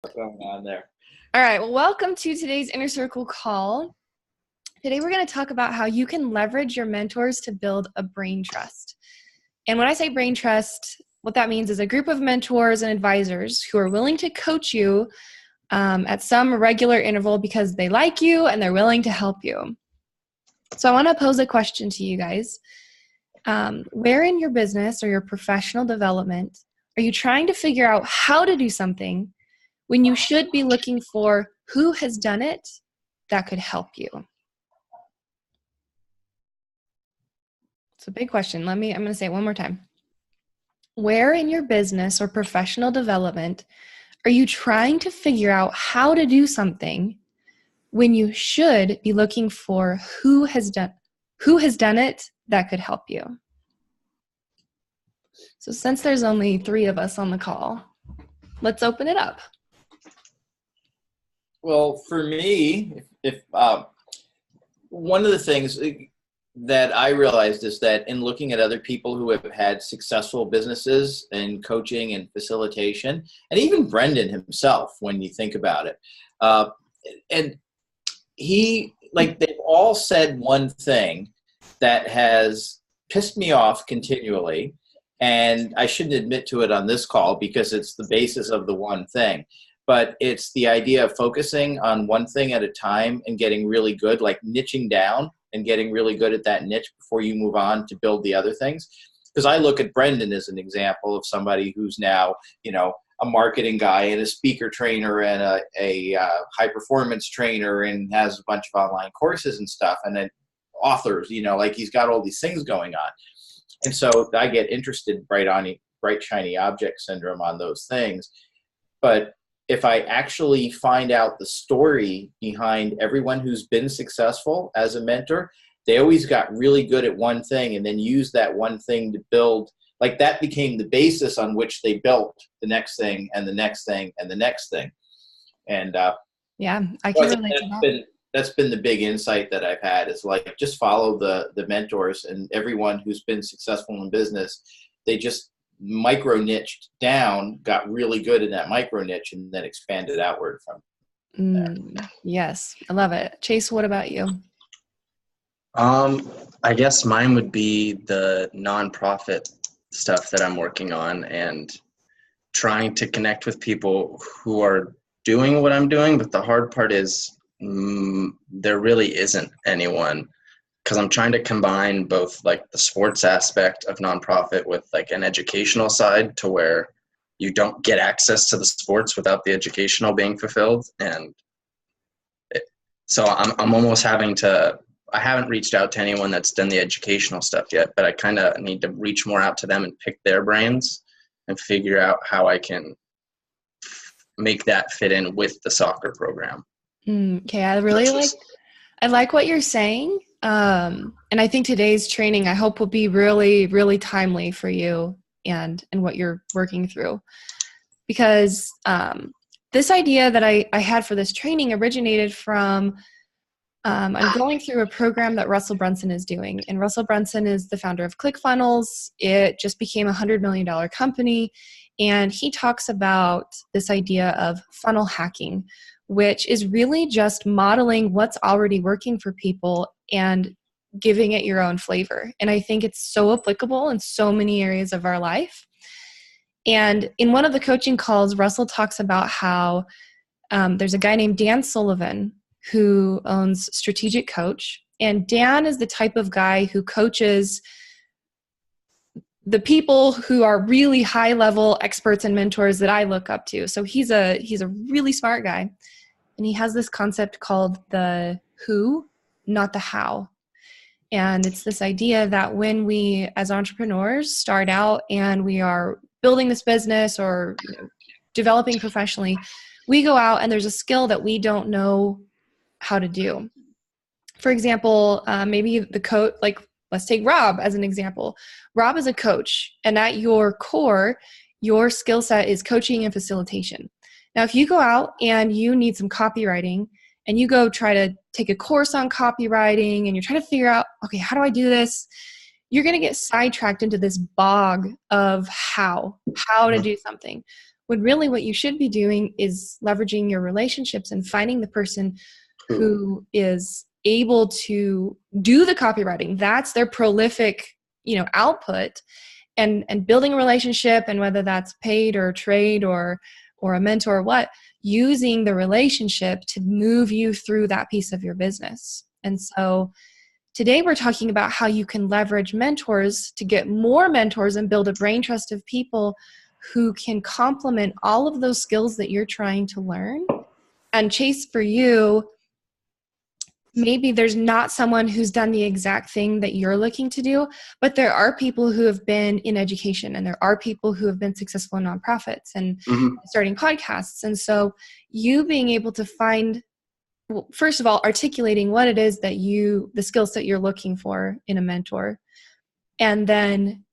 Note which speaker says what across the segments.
Speaker 1: going on there.
Speaker 2: All right. Well, welcome to today's Inner Circle call. Today, we're going to talk about how you can leverage your mentors to build a brain trust. And when I say brain trust, what that means is a group of mentors and advisors who are willing to coach you at some regular interval because they like you and they're willing to help you. So I want to pose a question to you guys. Where in your business or your professional development are you trying to figure out how to do something when you should be looking for who has done it that could help you? It's a big question. I'm going to say it one more time. Where in your business or professional development are you trying to figure out how to do something when you should be looking for who has done it that could help you? So since there's only 3 of us on the call, let's open it up.
Speaker 1: Well, for me, if one of the things that I realized is that in looking at other people who have had successful businesses in coaching and facilitation, and even Brendan himself, when you think about it, and they've all said one thing that has pissed me off continually, and I shouldn't admit to it on this call because it's the basis of the one thing. But it's the idea of focusing on one thing at a time and getting really good, like niching down and getting really good at that niche before you move on to build the other things. Because I look at Brendan as an example of somebody who's now, a marketing guy and a speaker trainer and a high performance trainer and has a bunch of online courses and stuff. And then authors, he's got all these things going on. And so I get interested bright shiny object syndrome on those things. But if I actually find out the story behind everyone who's been successful as a mentor, they always got really good at one thing and then used that one thing to build. Like that became the basis on which they built the next thing and the next thing and the next thing. And
Speaker 2: yeah, I can relate to that.
Speaker 1: That's been the big insight that I've had is like just follow the mentors, and everyone who's been successful in business, they just micro niched down, got really good in that micro niche, and then expanded outward from there.
Speaker 2: Yes, I love it. Chase, what about you?
Speaker 3: I guess mine would be the nonprofit stuff that I'm working on and trying to connect with people who are doing what I'm doing. But the hard part is there really isn't anyone, because I'm trying to combine both like the sports aspect of nonprofit with like an educational side to where you don't get access to the sports without the educational being fulfilled. And so I'm almost I haven't reached out to anyone that's done the educational stuff yet, but I kind of need to reach more out to them and pick their brains and figure out how I can make that fit in with the soccer program.
Speaker 2: Okay, I like what you're saying. And I think today's training, I hope, will be really, really timely for you and what you're working through. Because this idea that I had for this training originated from, I'm going through a program that Russell Brunson is doing. And Russell Brunson is the founder of ClickFunnels. It just became a $100 million company. And he talks about this idea of funnel hacking, which is really just modeling what's already working for people and giving it your own flavor. And I think it's so applicable in so many areas of our life. And in one of the coaching calls, Russell talks about how there's a guy named Dan Sullivan who owns Strategic Coach. And Dan is the type of guy who coaches the people who are really high-level experts and mentors that I look up to. So he's a really smart guy. And he has this concept called the who, not the how. And it's this idea that when we, as entrepreneurs, start out and we are building this business or developing professionally, we go out and there's a skill that we don't know how to do. For example, maybe the coach, like let's take Rob as an example. Rob is a coach, and at your core, your skill set is coaching and facilitation. Now, if you go out and you need some copywriting and you go try to take a course on copywriting and you're trying to figure out, okay, how do I do this? You're going to get sidetracked into this bog of how to do something. when really what you should be doing is leveraging your relationships and finding the person who is able to do the copywriting. That's their prolific, output, and building a relationship, and whether that's paid or trade or a mentor or what, using the relationship to move you through that piece of your business. And so today we're talking about how you can leverage mentors to get more mentors and build a brain trust of people who can complement all of those skills that you're trying to learn. And Chase, for you, maybe there's not someone who's done the exact thing that you're looking to do, but there are people who have been in education, and there are people who have been successful in nonprofits and starting podcasts. And so you being able to find, well, first of all, articulating what it is that the skill set you're looking for in a mentor, and then,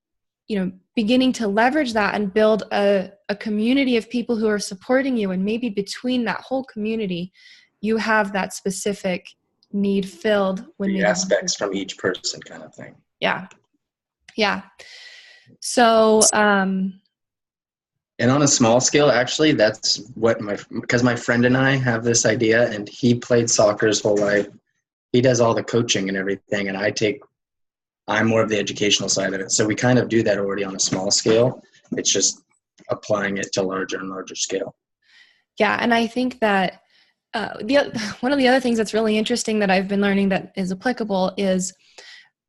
Speaker 2: beginning to leverage that and build a community of people who are supporting you. And maybe between that whole community, you have that specific need filled when
Speaker 3: the aspects from each person kind of thing.
Speaker 2: Yeah. So
Speaker 3: and on a small scale, actually, that's what because my friend and I have this idea, and he played soccer his whole life. He does all the coaching and everything, and I'm more of the educational side of it. So we kind of do that already on a small scale. It's just applying it to larger and larger scale.
Speaker 2: Yeah. And I think that one of the other things that's really interesting that I've been learning that is applicable is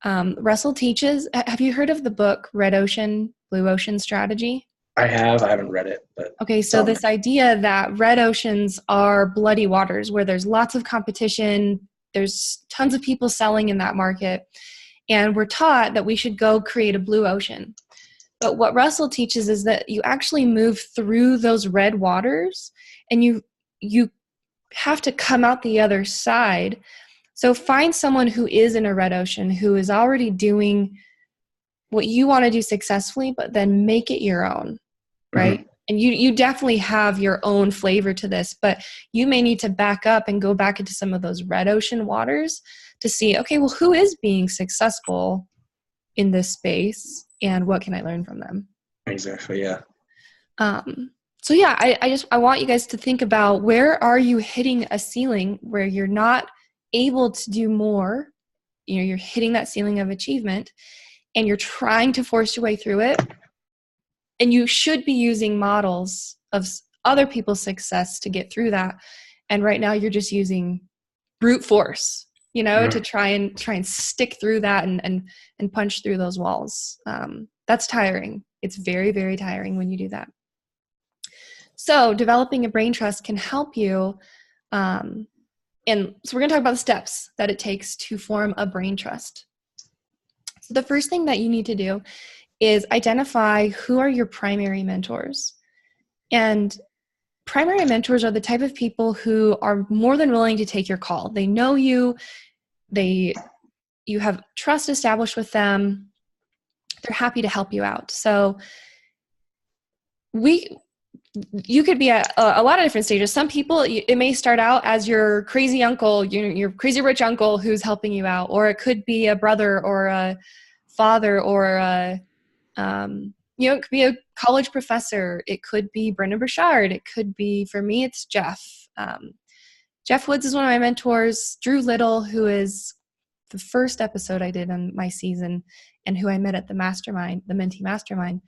Speaker 2: Russell teaches. Have you heard of the book Red Ocean, Blue Ocean Strategy?
Speaker 3: I haven't read it. But
Speaker 2: okay, so this idea that red oceans are bloody waters where there's lots of competition, there's tons of people selling in that market, and we're taught that we should go create a blue ocean. But what Russell teaches is that you actually move through those red waters, and you have to come out the other side. So find someone who is in a red ocean, who is already doing what you want to do successfully, but then make it your own, right? Mm-hmm. And you definitely have your own flavor to this, but you may need to back up and go back into some of those red ocean waters to see, okay, well, who is being successful in this space, and what can I learn from them?
Speaker 3: Exactly, yeah.
Speaker 2: So yeah, I want you guys to think about, where are you hitting a ceiling where you're not able to do more? You're hitting that ceiling of achievement, and you're trying to force your way through it. And you should be using models of other people's success to get through that. And right now you're just using brute force, to try and stick through that and punch through those walls. That's tiring. It's very, very tiring when you do that. So developing a brain trust can help you. And so we're going to talk about the steps that it takes to form a brain trust. So the first thing that you need to do is identify who are your primary mentors. And primary mentors are the type of people who are more than willing to take your call. They know you. You have trust established with them. They're happy to help you out. So you could be at a lot of different stages. Some people, it may start out as your crazy uncle, your crazy rich uncle who's helping you out, or it could be a brother or a father, or it could be a college professor. It could be Brendan Burchard. It could be, for me, it's Jeff. Jeff Woods is one of my mentors. Drew Little, who is the first episode I did on my season, and who I met at the mastermind, the Mentee Mastermind.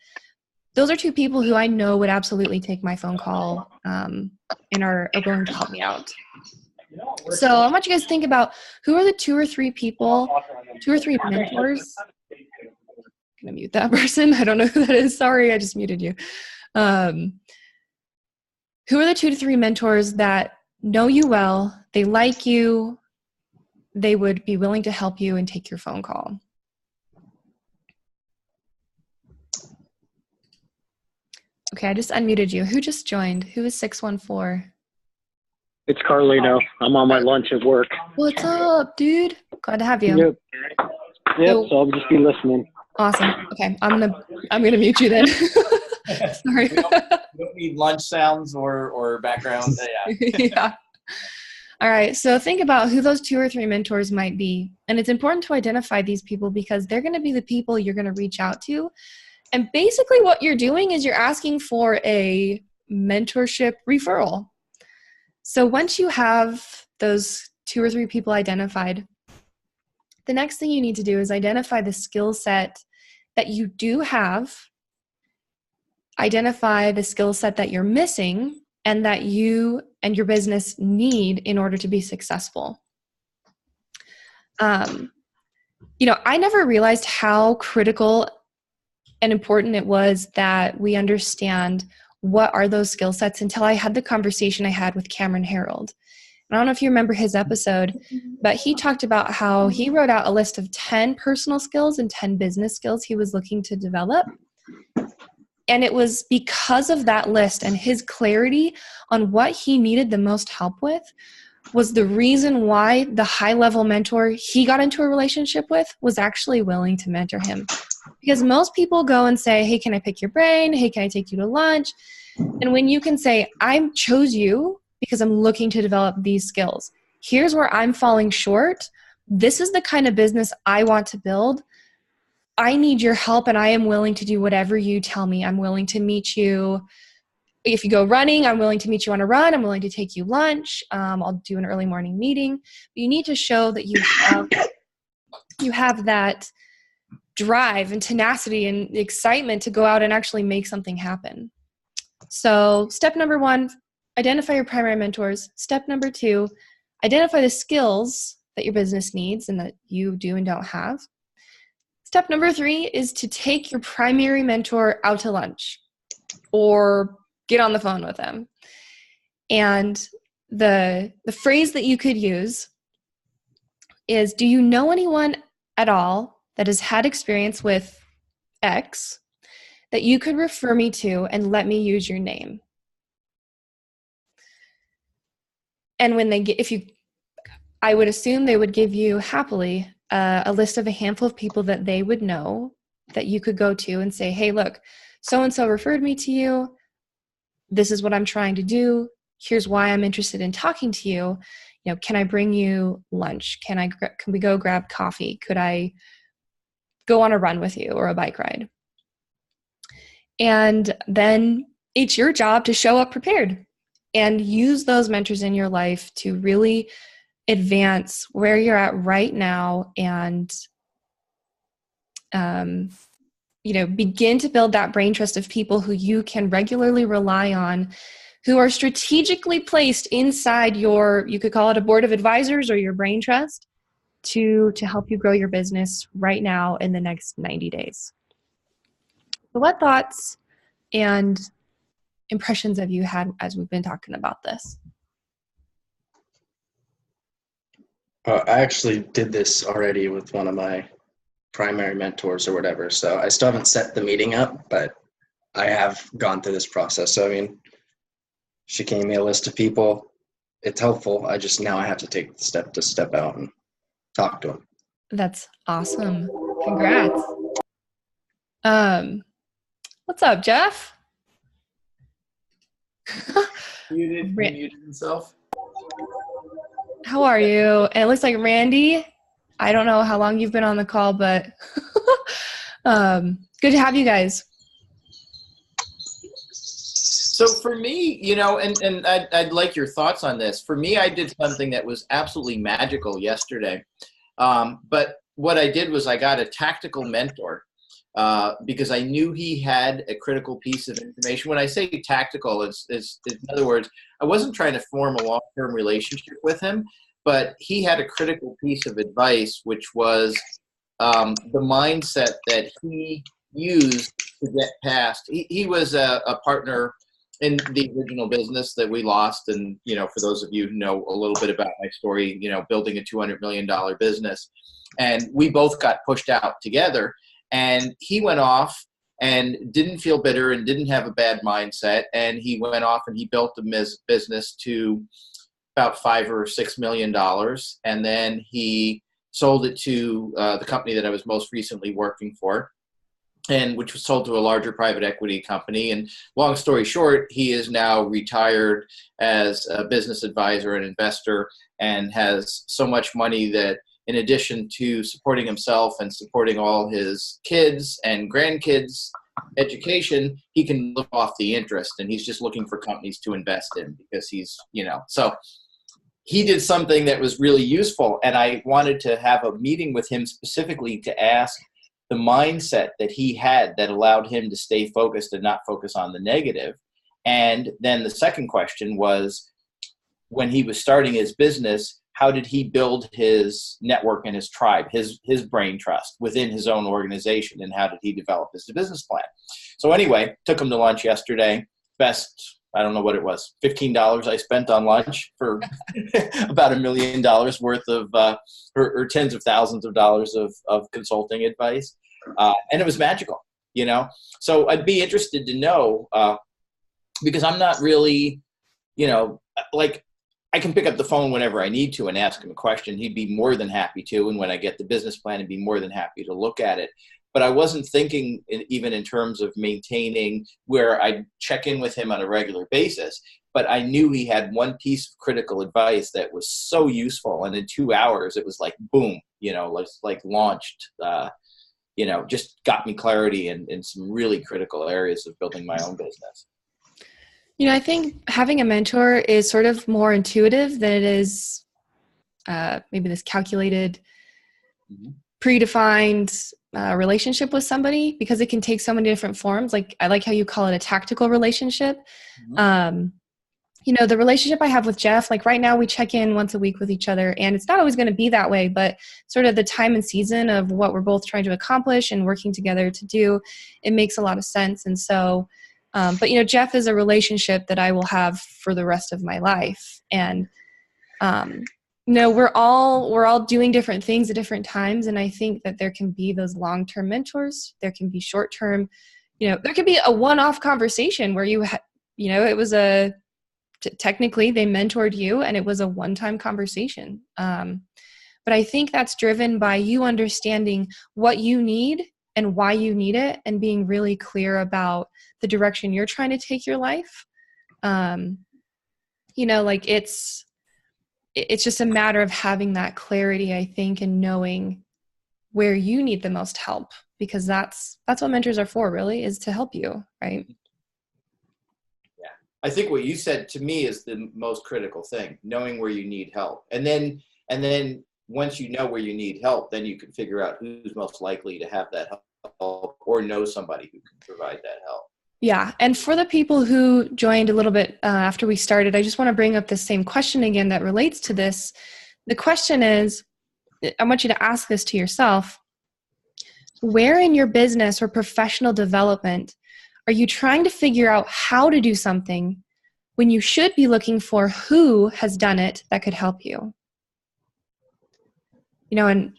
Speaker 2: Those are two people who I know would absolutely take my phone call and are going to help me out. So I want you guys to think about, who are the 2 or 3 people, 2 or 3 mentors. I'm going to mute that person. I don't know who that is. Sorry, I just muted you. Who are the 2 to 3 mentors that know you well, they like you, they would be willing to help you and take your phone call? Okay, I just unmuted you. Who just joined? Who is 614?
Speaker 4: It's Carlino. I'm on my lunch at work.
Speaker 2: What's up, dude? Glad to have you.
Speaker 4: Yep, so I'll just be listening.
Speaker 2: Awesome. Okay, I'm gonna mute you then. Sorry.
Speaker 1: We don't need lunch sounds or background.
Speaker 2: Yeah. All right, so think about who those 2 or 3 mentors might be. And it's important to identify these people, because they're going to be the people you're going to reach out to. And basically what you're doing is you're asking for a mentorship referral. So once you have those 2 or 3 people identified, the next thing you need to do is identify the skill set that you do have, identify the skill set that you're missing and that you and your business need in order to be successful. I never realized how critical and important it was that we understand what are those skill sets until I had the conversation I had with Cameron Harold. I don't know if you remember his episode, but he talked about how he wrote out a list of 10 personal skills and 10 business skills he was looking to develop. And it was because of that list and his clarity on what he needed the most help with was the reason why the high-level mentor he got into a relationship with was actually willing to mentor him. Because most people go and say, hey, can I pick your brain? Hey, can I take you to lunch? And when you can say, I chose you because I'm looking to develop these skills. Here's where I'm falling short. This is the kind of business I want to build. I need your help and I am willing to do whatever you tell me. I'm willing to meet you. If you go running, I'm willing to meet you on a run. I'm willing to take you lunch. I'll do an early morning meeting. But you need to show that you have that drive and tenacity and excitement to go out and actually make something happen. So step number 1, identify your primary mentors. Step number 2, identify the skills that your business needs and that you do and don't have. Step number 3 is to take your primary mentor out to lunch or get on the phone with them. And the phrase that you could use is, do you know anyone at all that has had experience with X that you could refer me to and let me use your name? And when they get, I would assume they would give you happily a list of a handful of people that they would know that you could go to and say, hey, look, so-and-so referred me to you. This is what I'm trying to do. Here's why I'm interested in talking to you. Can I bring you lunch? Can we go grab coffee? Could I go on a run with you or a bike ride? And then it's your job to show up prepared and use those mentors in your life to really advance where you're at right now and begin to build that brain trust of people who you can regularly rely on, who are strategically placed inside you could call it a board of advisors or your brain trust to help you grow your business right now in the next 90 days. So what thoughts and impressions have you had as we've been talking about this?
Speaker 3: I actually did this already with one of my primary mentors or whatever. So I still haven't set the meeting up, but I have gone through this process. So, she gave me a list of people. It's helpful. Now I have to take the step to step out and talk to them.
Speaker 2: That's awesome. Congrats. What's up, Jeff?
Speaker 1: Muted himself.
Speaker 2: How are you? And it looks like Randy, I don't know how long you've been on the call, but good to have you guys.
Speaker 1: So for me, and I'd like your thoughts on this. For me, I did something that was absolutely magical yesterday. But what I did was I got a tactical mentor because I knew he had a critical piece of information. When I say tactical, it's in other words, I wasn't trying to form a long-term relationship with him, but he had a critical piece of advice, which was the mindset that he used to get past. He was a partner in the original business that we lost. And, for those of you who know a little bit about my story, building a $200 million business. And we both got pushed out together. And he went off and didn't feel bitter and didn't have a bad mindset. And he went off and he built a business to about $5 or $6 million. And then he sold it to the company that I was most recently working for, and which was sold to a larger private equity company. And long story short, he is now retired as a business advisor and investor and has so much money that in addition to supporting himself and supporting all his kids and grandkids education, he can live off the interest, and he's just looking for companies to invest in because he's, so he did something that was really useful. And I wanted to have a meeting with him specifically to ask the mindset that he had that allowed him to stay focused and not focus on the negative. And then the second question was, when he was starting his business, how did he build his network and his tribe, his brain trust within his own organization, and how did he develop his business plan? So anyway, took him to lunch yesterday. Best, I don't know what it was, $15 I spent on lunch for about $1 million worth of, or tens of thousands of dollars of consulting advice. And it was magical, So I'd be interested to know, because I'm not really, like, I can pick up the phone whenever I need to and ask him a question. He'd be more than happy to. And when I get the business plan, he'd be more than happy to look at it. But I wasn't thinking even in terms of maintaining where I check in with him on a regular basis. But I knew he had one piece of critical advice that was so useful. And in 2 hours, it was like, boom, like launched, just got me clarity in some really critical areas of building my own business.
Speaker 2: I think having a mentor is sort of more intuitive than it is maybe this calculated, predefined relationship with somebody, because it can take so many different forms. Like, I like how you call it a tactical relationship. The relationship I have with Jeff, like right now we check in once a week with each other, and it's not always going to be that way, but sort of the time and season of what we're both trying to accomplish and working together to do, it makes a lot of sense. And so, but Jeff is a relationship that I will have for the rest of my life. And, we're all doing different things at different times. And I think that there can be those long-term mentors. There can be short-term, there could be a one-off conversation where it was technically they mentored you and it was a one-time conversation. But I think that's driven by you understanding what you need and why you need it, and being really clear about the direction you're trying to take your life. It's just a matter of having that clarity, I think, and knowing where you need the most help, because that's what mentors are for, really, is to help you, right?
Speaker 1: Yeah. I think what you said to me is the most critical thing, knowing where you need help. And then once you know where you need help, then you can figure out who's most likely to have that help or know somebody who can provide that help.
Speaker 2: Yeah. And for the people who joined a little bit after we started, I just want to bring up the same question again that relates to this. The question is, I want you to ask this to yourself. Where in your business or professional development are you trying to figure out how to do something when you should be looking for who has done it that could help you? And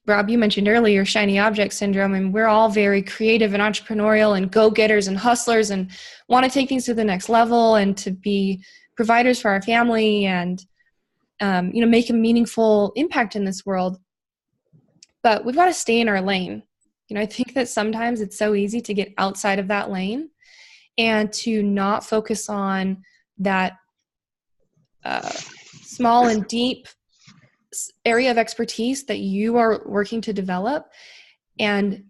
Speaker 2: Rob, you mentioned earlier shiny object syndrome, and we're all very creative and entrepreneurial and go-getters and hustlers and want to take things to the next level and to be providers for our family and, make a meaningful impact in this world. But we've got to stay in our lane. I think that sometimes it's so easy to get outside of that lane and to not focus on that small and deep area of expertise that you are working to develop, and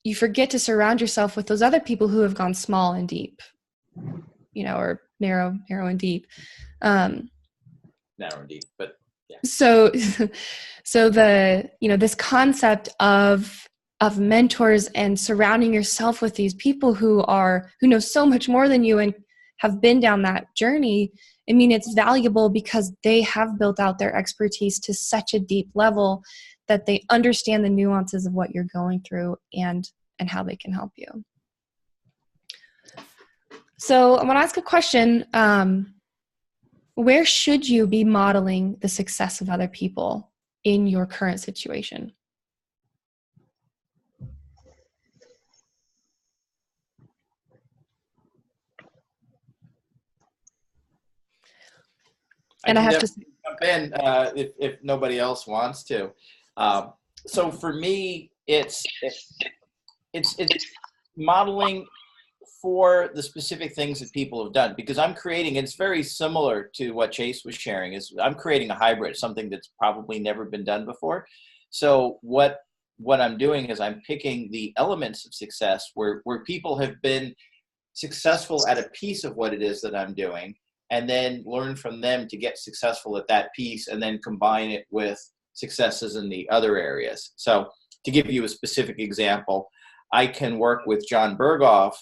Speaker 2: you forget to surround yourself with those other people who have gone small and deep, or narrow and deep.
Speaker 1: Narrow and deep, but yeah.
Speaker 2: So the this concept of mentors and surrounding yourself with these people who know so much more than you and have been down that journey. I mean, it's valuable because they have built out their expertise to such a deep level that they understand the nuances of what you're going through and how they can help you. So I want to ask a question. Where should you be modeling the success of other people in your current situation? And I have to
Speaker 1: jump in if nobody else wants to. So for me, it's modeling for the specific things that people have done, because I'm creating, it's very similar to what Chase was sharing, is I'm creating a hybrid, something that's probably never been done before. So what what I'm doing is I'm picking the elements of success where people have been successful at a piece of what it is that I'm doing, and then learn from them to get successful at that piece, and then combine it with successes in the other areas. So to give you a specific example, I can work with John Berghoff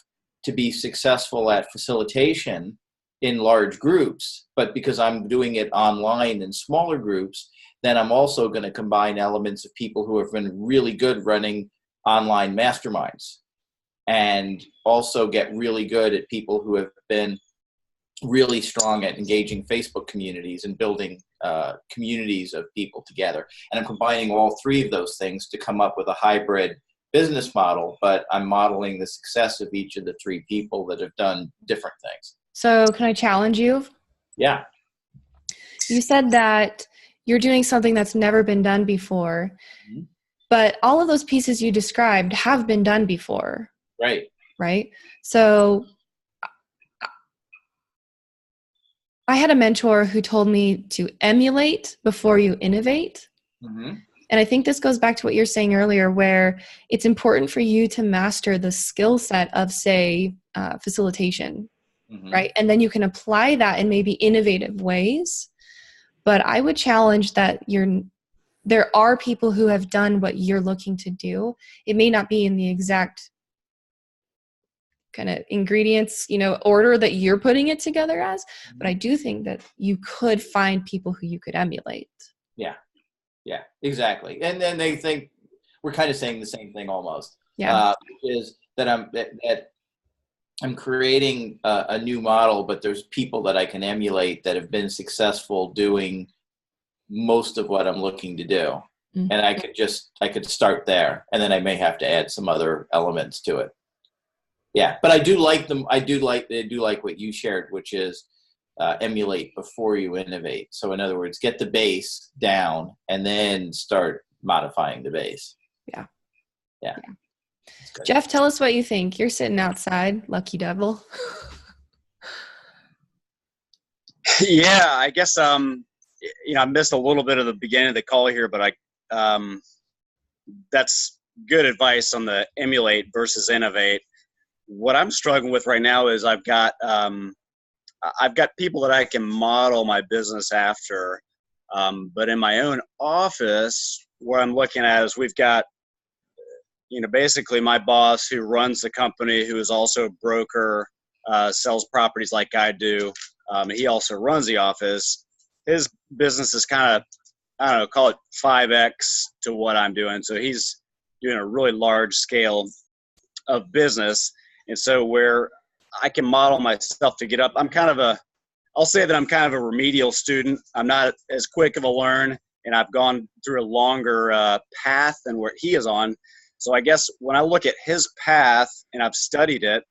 Speaker 1: to be successful at facilitation in large groups, but because I'm doing it online in smaller groups, then I'm also going to combine elements of people who have been really good running online masterminds, and also get really good at people who have been really strong at engaging Facebook communities and building communities of people together. And I'm combining all three of those things to come up with a hybrid business model, but I'm modeling the success of each of the three people that have done different things.
Speaker 2: So can I challenge you?
Speaker 1: Yeah.
Speaker 2: You said that you're doing something that's never been done before, but all of those pieces you described have been done before.
Speaker 1: Right.
Speaker 2: Right? So I had a mentor who told me to emulate before you innovate.
Speaker 1: Mm-hmm.
Speaker 2: And I think this goes back to what you're saying earlier, where it's important for you to master the skill set of, say, facilitation, right? And then you can apply that in maybe innovative ways. But I would challenge that there are people who have done what you're looking to do. It may not be in the exact kind of ingredients, order that you're putting it together as, but I do think that you could find people who you could emulate.
Speaker 1: Yeah, exactly. And then they think we're kind of saying the same thing almost.
Speaker 2: Yeah.
Speaker 1: Is that I'm creating a new model, but there's people that I can emulate that have been successful doing most of what I'm looking to do. Mm-hmm. And I could start there, and then I may have to add some other elements to it. Yeah, but I do like them. I do like what you shared, which is emulate before you innovate. So in other words, get the base down and then start modifying the base. Yeah.
Speaker 2: Jeff, tell us what you think. You're sitting outside, lucky devil.
Speaker 5: Yeah, I guess I missed a little bit of the beginning of the call here, but that's good advice on the emulate versus innovate. What I'm struggling with right now is I've got people that I can model my business after, but in my own office, what I'm looking at is we've got, basically my boss who runs the company, who is also a broker, sells properties like I do. He also runs the office. His business is kind of, call it 5X to what I'm doing. So he's doing a really large scale of business. And so where I can model myself to get up, I'll say that I'm kind of a remedial student. I'm not as quick of a learn, and I've gone through a longer path than where he is on. So I guess when I look at his path and I've studied it,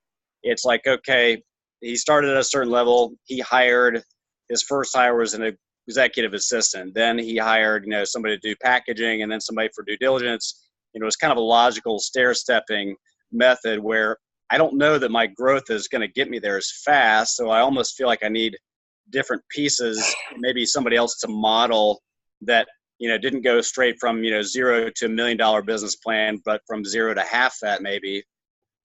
Speaker 5: it's like, okay, he started at a certain level. His first hire was an executive assistant. Then he hired, somebody to do packaging, and then somebody for due diligence. It was kind of a logical stair-stepping method where I don't know that my growth is going to get me there as fast. So I almost feel like I need different pieces, maybe somebody else to model that, didn't go straight from, zero to $1 million business plan, but from zero to half that maybe.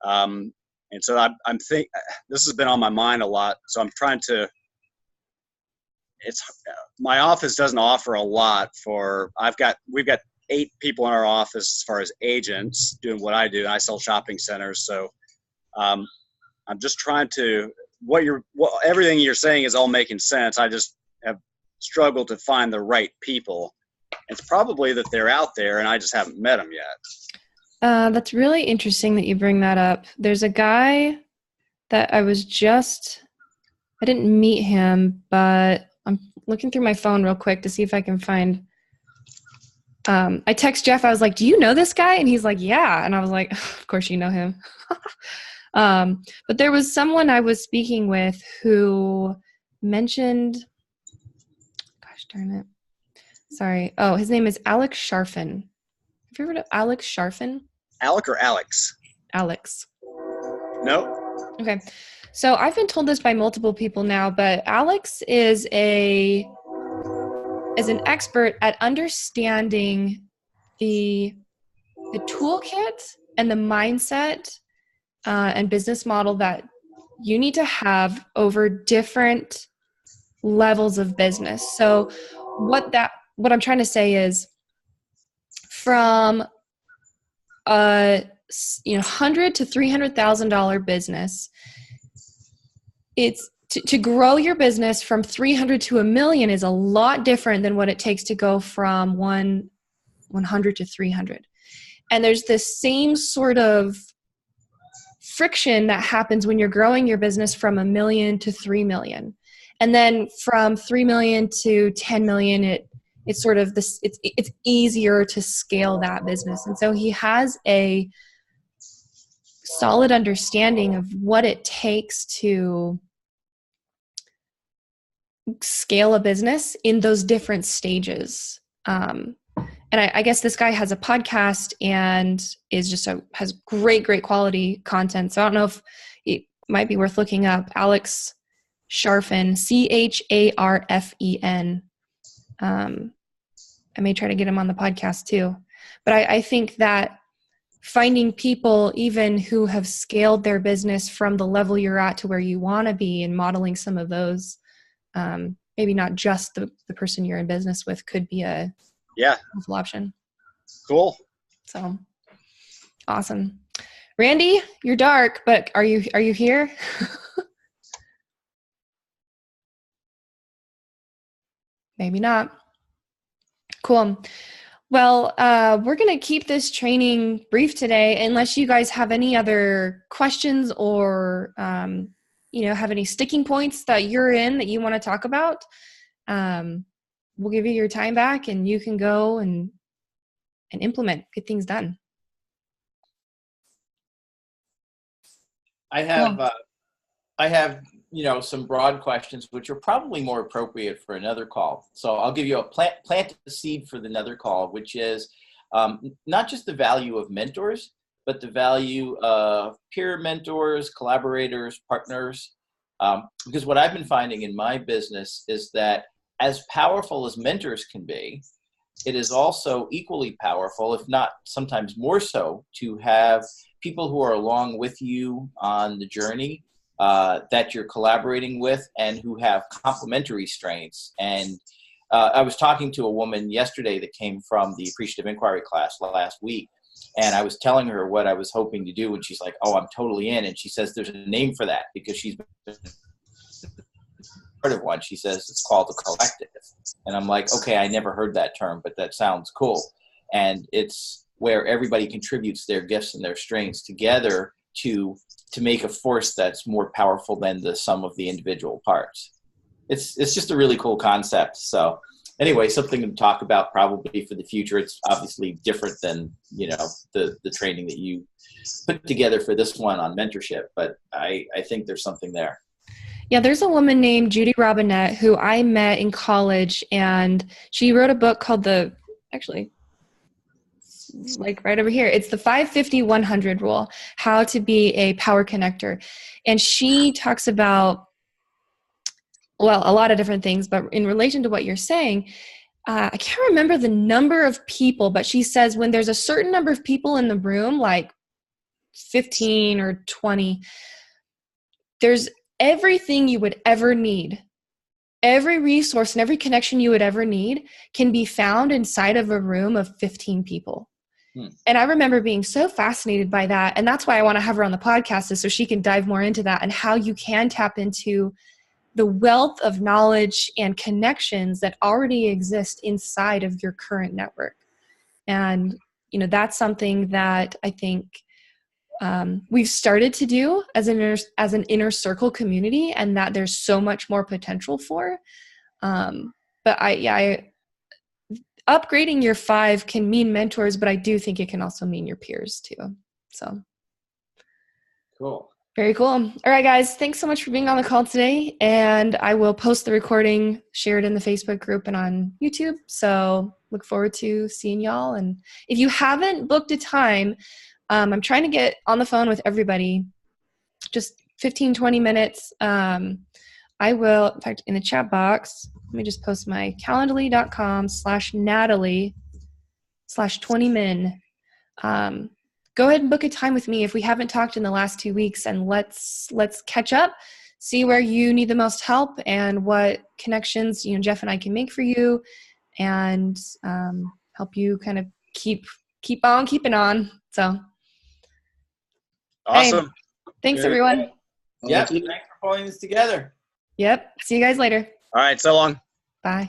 Speaker 5: And so I'm think this has been on my mind a lot. So I'm trying to, my office doesn't offer a lot we've got 8 people in our office as far as agents doing what I do. And I sell shopping centers. So I'm just trying to, everything you're saying is all making sense. I just have struggled to find the right people. It's probably that they're out there and I just haven't met them yet.
Speaker 2: That's really interesting that you bring that up. There's a guy that I didn't meet him, but I'm looking through my phone real quick to see if I can find, I text Jeff, I was like, do you know this guy? And he's like, yeah. And I was like, of course you know him. But there was someone I was speaking with who mentioned, gosh darn it. Sorry. Oh, his name is Alex Sharfin. Have you heard of Alex Sharfin?
Speaker 5: Alec or Alex?
Speaker 2: Alex.
Speaker 5: No.
Speaker 2: Okay. So I've been told this by multiple people now, but Alex is an expert at understanding the the toolkit and the mindset and business model that you need to have over different levels of business. So what I'm trying to say is, from a $100,000 to $300,000 business, it's to grow your business from 300 to $1 million is a lot different than what it takes to go from 100 to 300. And there's this same sort of friction that happens when you're growing your business from $1 million to 3 million. And then from 3 million to 10 million, it's sort of this, it's easier to scale that business. And so he has a solid understanding of what it takes to scale a business in those different stages. And I guess this guy has a podcast and is just has great quality content. So I don't know if it might be worth looking up. Alex Charfen, Charfen. I may try to get him on the podcast too. But I think that finding people even who have scaled their business from the level you're at to where you want to be and modeling some of those, maybe not just the person you're in business with, could be a helpful option.
Speaker 5: Cool.
Speaker 2: So awesome. Randy, you're dark, but are you here? Maybe not. Cool. Well, we're going to keep this training brief today, unless you guys have any other questions or, have any sticking points that you're in that you want to talk about. We'll give you your time back and you can go and implement, get things done.
Speaker 1: I have some broad questions, which are probably more appropriate for another call. So I'll give you plant the seed for another call, which is not just the value of mentors, but the value of peer mentors, collaborators, partners. Because what I've been finding in my business is that as powerful as mentors can be, it is also equally powerful, if not sometimes more so, to have people who are along with you on the journey that you're collaborating with and who have complementary strengths. And I was talking to a woman yesterday that came from the Appreciative Inquiry class last week, and I was telling her what I was hoping to do, and she's like, "Oh, I'm totally in." And she says there's a name for that because she's been part of one. She says it's called a collective. And I'm like, okay, I never heard that term, but that sounds cool. And it's where everybody contributes their gifts and their strengths together to make a force that's more powerful than the sum of the individual parts. It's just a really cool concept. So anyway, something to talk about probably for the future. It's obviously different than, the training that you put together for this one on mentorship, but I think there's something there.
Speaker 2: Yeah, there's a woman named Judy Robinette who I met in college, and she wrote a book called right over here. It's the 5-50-100 rule, how to be a power connector. And she talks about, a lot of different things, but in relation to what you're saying, I can't remember the number of people, but she says when there's a certain number of people in the room, like 15 or 20, there's everything you would ever need. Every resource and every connection you would ever need can be found inside of a room of 15 people. And I remember being so fascinated by that. And that's why I want to have her on the podcast, is so she can dive more into that and how you can tap into the wealth of knowledge and connections that already exist inside of your current network. And, that's something that I think we've started to do as an inner circle community, and that there's so much more potential for. But upgrading your 5 can mean mentors, but I do think it can also mean your peers too. So
Speaker 1: cool.
Speaker 2: Very cool. All right, guys, thanks so much for being on the call today. And I will post the recording, share it in the Facebook group and on YouTube. So look forward to seeing y'all. And if you haven't booked a time, I'm trying to get on the phone with everybody, just 15, 20 minutes. I will, in fact, in the chat box, let me just post my calendly.com/Natalie/20min. go ahead and book a time with me if we haven't talked in the last 2 weeks, and let's catch up, see where you need the most help and what connections, Jeff and I can make for you, and help you kind of keep on keeping on. So
Speaker 5: Awesome.
Speaker 2: hey, thanks
Speaker 1: Very
Speaker 2: everyone.
Speaker 1: Yep. Thanks for pulling this together.
Speaker 2: Yep. See you guys later.
Speaker 5: All right. So long.
Speaker 2: Bye.